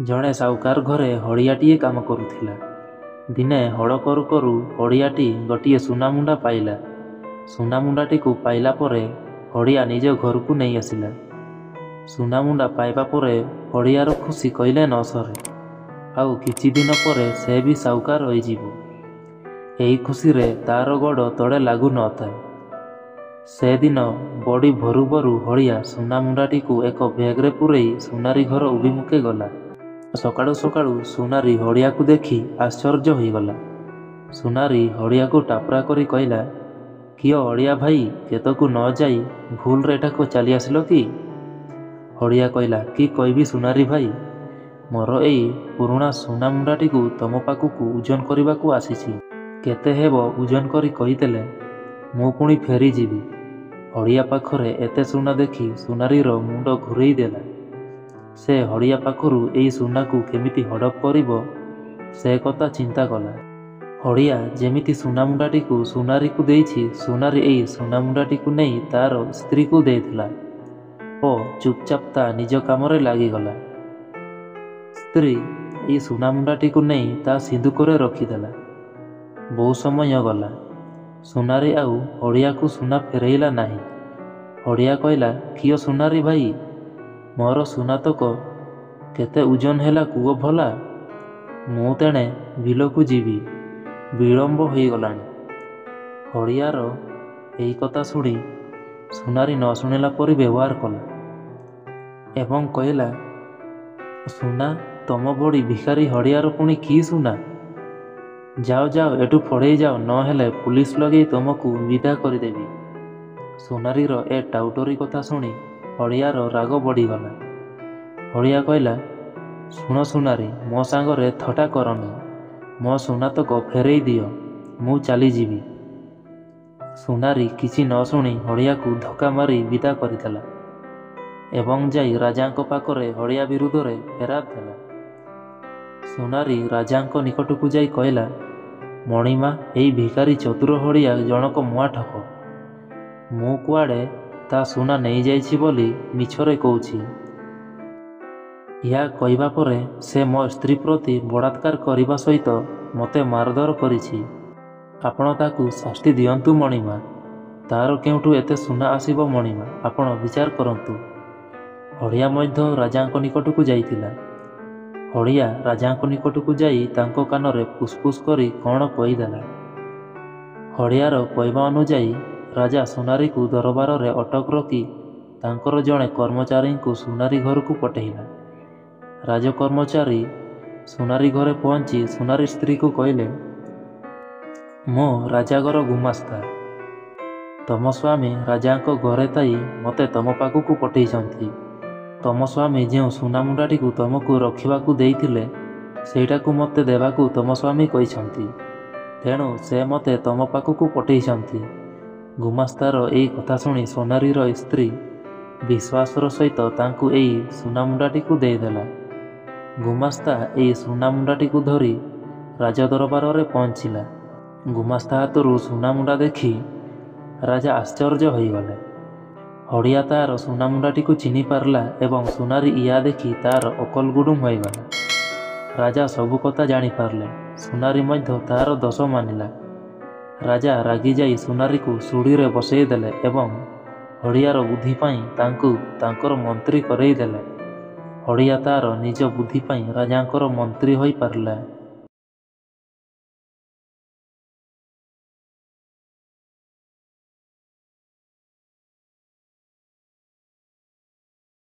ଜଣେ ସାଉକାର ଘରେ ହଳିଆଟିଏ କାମ କରୁଥିଲା। ଦିନେ ହଳ କରୁ କରୁ ହଳିଆଟି ଗୋଟିଏ ସୁନାମୁଣ୍ଡା ପାଇଲା। ସୁନାମୁଣ୍ଡାଟିକୁ ପାଇଲା ପରେ ହଳିଆ ନିଜ ଘରକୁ ନେଇ ଆସିଲା। ସୁନାମୁଣ୍ଡା ପାଇବା ପରେ ହଳିଆର ଖୁସି କହିଲେ ନ ସରେ। ଆଉ କିଛି ଦିନ ପରେ ସେ ବି ସାଉକାର ହୋଇଯିବ। ଏହି ଖୁସିରେ ତାର ଗୋଡ଼ ତଳେ ଲାଗୁ ନଥାଏ। ସେଦିନ ବଡ଼ି ଭରୁ ଭରୁ ହଳିଆ ସୁନାମୁଣ୍ଡାଟିକୁ ଏକ ବ୍ୟାଗରେ ପୂରେଇ ସୁନାରୀ ଘର ଅଭିମୁଖେ ଗଲା। ସକାଳୁ ସକାଳୁ ସୁନାରୀ ହଳିଆକୁ ଦେଖି ଆଶ୍ଚର୍ଯ୍ୟ ହୋଇଗଲା। ସୁନାରୀ ହଳିଆକୁ ଟାପରା କରି କହିଲା, କିଓ ହଳିଆ ଭାଇ, କେତକୁ ନ ଯାଇ ଭୁଲରେ ଏଠାକୁ ଚାଲି ଆସିଲ କି? ହଳିଆ କହିଲା, କି କହିବି ସୁନାରୀ ଭାଇ, ମୋର ଏଇ ପୁରୁଣା ସୁନାମୁଣ୍ଡାଟିକୁ ତମ ପାଖକୁ ଓଜନ କରିବାକୁ ଆସିଛି। କେତେ ହେବ ଓଜନ କରି କହିଦେଲେ ମୁଁ ପୁଣି ଫେରିଯିବି। ହଳିଆ ପାଖରେ ଏତେ ସୁନା ଦେଖି ସୁନାରୀର ମୁଣ୍ଡ ଘୂରେଇ ଦେଲା। ସେ ହଳିଆ ପାଖରୁ ଏଇ ସୁନାକୁ କେମିତି ହଡ଼ପ କରିବ ସେ କଥା ଚିନ୍ତା କଲା। ହଳିଆ ଯେମିତି ସୁନାମୁଣ୍ଡାଟିକୁ ସୁନାରୀକୁ ଦେଇଛି, ସୁନାରୀ ଏଇ ସୁନାମୁଣ୍ଡାଟିକୁ ନେଇ ତାର ସ୍ତ୍ରୀକୁ ଦେଇଥିଲା ଓ ଚୁପଚାପ ତା ନିଜ କାମରେ ଲାଗିଗଲା। ସ୍ତ୍ରୀ ଏଇ ସୁନାମୁଣ୍ଡାଟିକୁ ନେଇ ତା ସିନ୍ଦୁକରେ ରଖିଦେଲା। ବହୁ ସମୟ ଗଲା। ସୁନାରୀ ଆଉ ହଳିଆକୁ ସୁନା ଫେରାଇଲା ନାହିଁ। ହଳିଆ କହିଲା, କିଓ ସୁନାରୀ ଭାଇ, ମୋର ସୁନାତକ କେତେ ଓଜନ ହେଲା କୁହ ଭଲା। ମୁଁ ତେଣେ ବିଲକୁ ଯିବି, ବିଳମ୍ବ ହୋଇଗଲାଣି। ହଳିଆର ଏହି କଥା ଶୁଣି ସୁନାରୀ ନ ଶୁଣିଲା ପରି ବ୍ୟବହାର କଲା ଏବଂ କହିଲା, ସୁନା ତମ ଭଳି ଭିକାରୀ ହଳିଆର ପୁଣି କି ସୁନା? ଯାଅ ଯାଅ ଏଠୁ ପଳେଇ ଯାଅ, ନହେଲେ ପୁଲିସ ଲଗେଇ ତମକୁ ବିଦା କରିଦେବି। ସୁନାରୀର ଏ ଟାଉଟରୀ କଥା ଶୁଣି ହଳିଆର ରାଗ ବଢ଼ିଗଲା। ହଳିଆ କହିଲା, ଶୁଣ ସୁନାରୀ, ମୋ ସାଙ୍ଗରେ ଥଟ୍ଟା କରନି। ମୋ ସୁନାତକ ଫେରେଇ ଦିଅ, ମୁଁ ଚାଲିଯିବି। ସୁନାରୀ କିଛି ନ ଶୁଣି ହଳିଆକୁ ଧକ୍କା ମାରି ବିଦା କରିଦେଲା ଏବଂ ଯାଇ ରାଜାଙ୍କ ପାଖରେ ହଳିଆ ବିରୁଦ୍ଧରେ ଫେରାଦ ଦେଲା। ସୁନାରୀ ରାଜାଙ୍କ ନିକଟକୁ ଯାଇ କହିଲା, ମଣିମା, ଏଇ ଭିକାରୀ ଚତୁର ହଳିଆ ଜଣକ ମୁଆଠକ। ମୁଁ କୁଆଡ଼େ ତା ସୁନା ନେଇଯାଇଛି ବୋଲି ମିଛରେ କହୁଛି। ଏହା କହିବା ପରେ ସେ ମୋ ସ୍ତ୍ରୀ ପ୍ରତି ବଳାତ୍କାର କରିବା ସହିତ ମୋତେ ମାରଧର କରିଛି। ଆପଣ ତାକୁ ଶାସ୍ତି ଦିଅନ୍ତୁ ମଣିମା। ତାର କେଉଁଠୁ ଏତେ ସୁନା ଆସିବ ମଣିମା, ଆପଣ ବିଚାର କରନ୍ତୁ। ହଳିଆ ମଧ୍ୟ ରାଜାଙ୍କ ନିକଟକୁ ଯାଇଥିଲା। ହଳିଆ ରାଜାଙ୍କ ନିକଟକୁ ଯାଇ ତାଙ୍କ କାନରେ ଫୁସଫୁସ କରି କ'ଣ କହିଦେଲା। ହଳିଆର କହିବା ଅନୁଯାୟୀ ରାଜା ସୁନାରୀକୁ ଦରବାରରେ ଅଟକ ରଖି ତାଙ୍କର ଜଣେ କର୍ମଚାରୀଙ୍କୁ ସୁନାରୀ ଘରକୁ ପଠେଇଲା। ରାଜକର୍ମଚାରୀ ସୁନାରୀ ଘରେ ପହଞ୍ଚି ସୁନାରୀ ସ୍ତ୍ରୀକୁ କହିଲେ, ମୁଁ ରାଜାଘର ଗୁମାସ୍ତା। ତମ ସ୍ୱାମୀ ରାଜାଙ୍କ ଘରେ ଥାଇ ମୋତେ ତମ ପାଖକୁ ପଠେଇଛନ୍ତି। ତମ ସ୍ୱାମୀ ଯେଉଁ ସୁନାମୁଣ୍ଡାଟିକୁ ତମକୁ ରଖିବାକୁ ଦେଇଥିଲେ, ସେଇଟାକୁ ମୋତେ ଦେବାକୁ ତମ ସ୍ୱାମୀ କହିଛନ୍ତି। ତେଣୁ ସେ ମୋତେ ତମ ପାଖକୁ ପଠେଇଛନ୍ତି। ଗୁମାସ୍ତାର ଏଇ କଥା ଶୁଣି ସୁନାରୀର ସ୍ତ୍ରୀ ବିଶ୍ୱାସର ସହିତ ତାଙ୍କୁ ଏଇ ସୁନାମୁଣ୍ଡାଟିକୁ ଦେଇଦେଲା। ଗୁମାସ୍ତା ଏଇ ସୁନାମୁଣ୍ଡାଟିକୁ ଧରି ରାଜଦରବାରରେ ପହଞ୍ଚିଲା। ଗୁମାସ୍ତା ହାତରୁ ସୁନାମୁଣ୍ଡା ଦେଖି ରାଜା ଆଶ୍ଚର୍ଯ୍ୟ ହୋଇଗଲେ। ହଳିଆ ତାର ସୁନାମୁଣ୍ଡାଟିକୁ ଚିହ୍ନି ପାରିଲା ଏବଂ ସୁନାରୀ ଇଆ ଦେଖି ତାର ଅକଲଗୁଡୁମ ହୋଇଗଲା। ରାଜା ସବୁ କଥା ଜାଣିପାରିଲେ। ସୁନାରୀ ମଧ୍ୟ ତାର ଦୋଷ ମାନିଲା। ରାଜା ରାଗିଯାଇ ସୁନାରୀକୁ ଶୁଳିରେ ବସେଇ ଦେଲେ ଏବଂ ହଳିଆର ବୁଦ୍ଧି ପାଇଁ ତାଙ୍କୁ ତାଙ୍କର ମନ୍ତ୍ରୀ କରେଇ ଦେଲେ। ହଳିଆ ତାର ନିଜ ବୁଦ୍ଧି ପାଇଁ ରାଜାଙ୍କର ମନ୍ତ୍ରୀ ହୋଇପାରିଲା।